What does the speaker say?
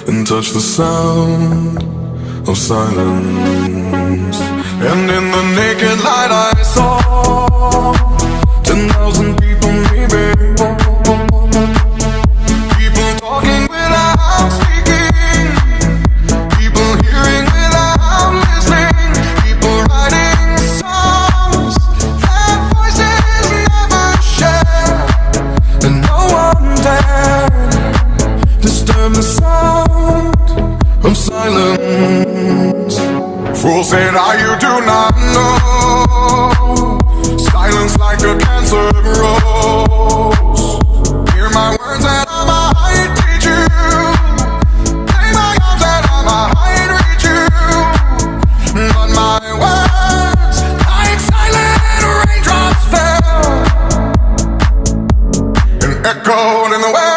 and touch the sound of silence. And in the naked light I saw 10,000 people, maybe. People talking without speaking, people hearing without listening, people writing songs that voices never share, and no one dared disturb the sound of silence. Fool said, you do not know. Silence like a cancer grows.